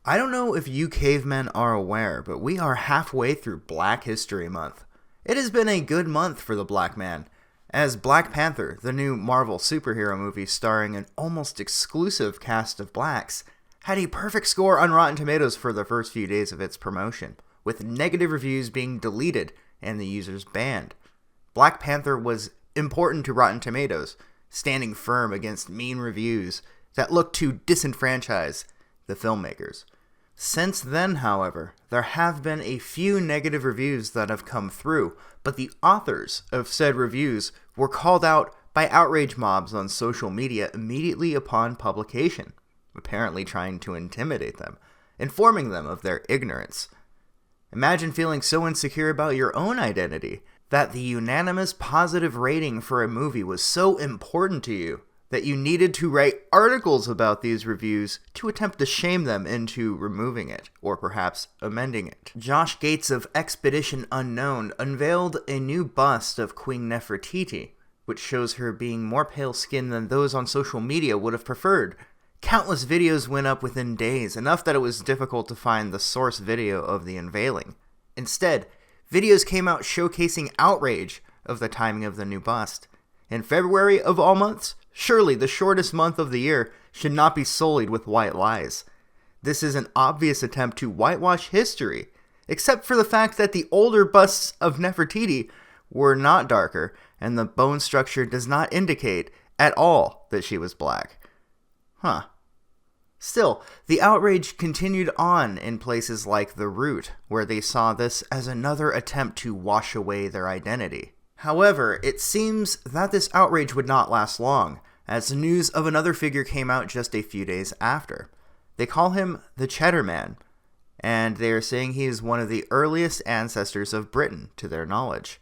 I don't know if you cavemen are aware, but we are halfway through Black History Month. It has been a good month for the black man, as Black Panther, the new Marvel superhero movie starring an almost exclusive cast of blacks, had a perfect score on Rotten Tomatoes for the first few days of its promotion, with negative reviews being deleted and the users banned. Black Panther was important to Rotten Tomatoes, standing firm against mean reviews that looked to disenfranchise the filmmakers. Since then, however, there have been a few negative reviews that have come through, but the authors of said reviews were called out by outrage mobs on social media immediately upon publication, apparently trying to intimidate them, informing them of their ignorance. Imagine feeling so insecure about your own identity that the unanimous positive rating for a movie was so important to you that you needed to write articles about these reviews to attempt to shame them into removing it, or perhaps amending it. Josh Gates of Expedition Unknown unveiled a new bust of Queen Nefertiti, which shows her being more pale-skinned than those on social media would have preferred. Countless videos went up within days, enough that it was difficult to find the source video of the unveiling. Instead, videos came out showcasing outrage of the timing of the new bust. In February of all months, surely the shortest month of the year should not be sullied with white lies. This is an obvious attempt to whitewash history, except for the fact that the older busts of Nefertiti were not darker, and the bone structure does not indicate at all that she was black. Still, the outrage continued on in places like The Root, where they saw this as another attempt to wash away their identity. However, it seems that this outrage would not last long, as news of another figure came out just a few days after. They call him the Cheddar Man, and they are saying he is one of the earliest ancestors of Britain, to their knowledge.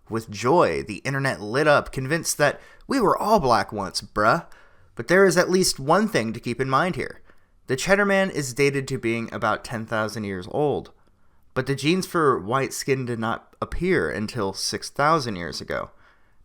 With joy, the internet lit up, convinced that we were all black once, bruh. But there is at least one thing to keep in mind here. The Cheddar Man is dated to being about 10,000 years old, but the genes for white skin did not appear until 6,000 years ago.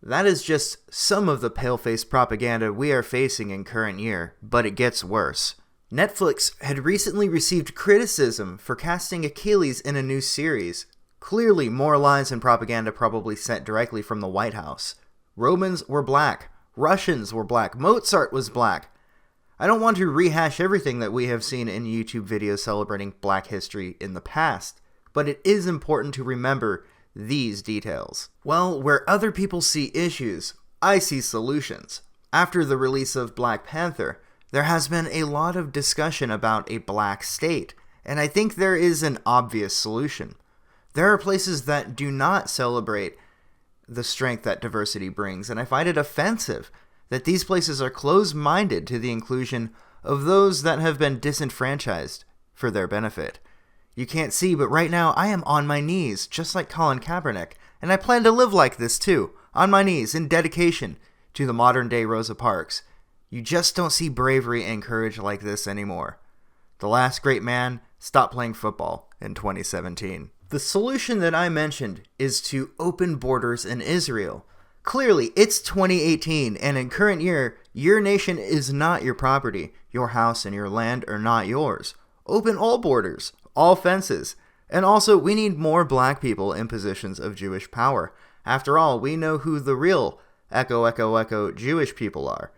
That is just some of the pale-face propaganda we are facing in current year, but it gets worse. Netflix had recently received criticism for casting Achilles in a new series. Clearly, more lies and propaganda probably sent directly from the White House. Romans were black. Russians were black. Mozart was black. I don't want to rehash everything that we have seen in YouTube videos celebrating black history in the past, but it is important to remember these details. Well, where other people see issues, I see solutions. After the release of Black Panther, there has been a lot of discussion about a black state, and I think there is an obvious solution. There are places that do not celebrate the strength that diversity brings, and I find it offensive that these places are closed-minded to the inclusion of those that have been disenfranchised for their benefit. You can't see, but right now I am on my knees, just like Colin Kaepernick, and I plan to live like this too, on my knees in dedication to the modern-day Rosa Parks. You just don't see bravery and courage like this anymore. The last great man stopped playing football in 2017. The solution that I mentioned is to open borders in Israel. Clearly, it's 2018, and in current year, your nation is not your property. Your house and your land are not yours. Open all borders, all fences. And also, we need more black people in positions of Jewish power. After all, we know who the real echo Jewish people are.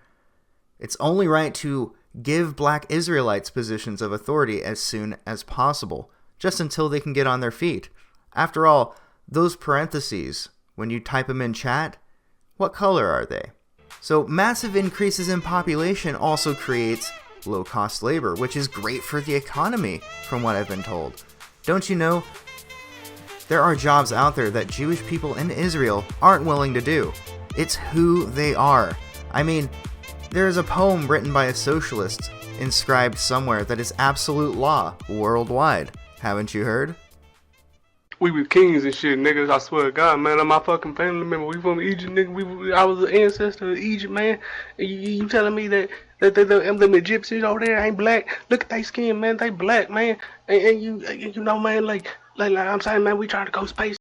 It's only right to give black Israelites positions of authority as soon as possible, just until they can get on their feet. After all, those parentheses, when you type them in chat, what color are they? So massive increases in population also creates low-cost labor, which is great for the economy, from what I've been told. Don't you know, there are jobs out there that Jewish people in Israel aren't willing to do. It's who they are. I mean, there is a poem written by a socialist inscribed somewhere that is absolute law worldwide. Haven't you heard? We were kings and shit, niggas. I swear to God, man. I'm my fucking family member. We from Egypt, nigga. I was an ancestor of Egypt, man. And you telling me that them Egyptians over there ain't black? Look at their skin, man. They black, man. And you know, man. Like I'm saying, man. We trying to go space.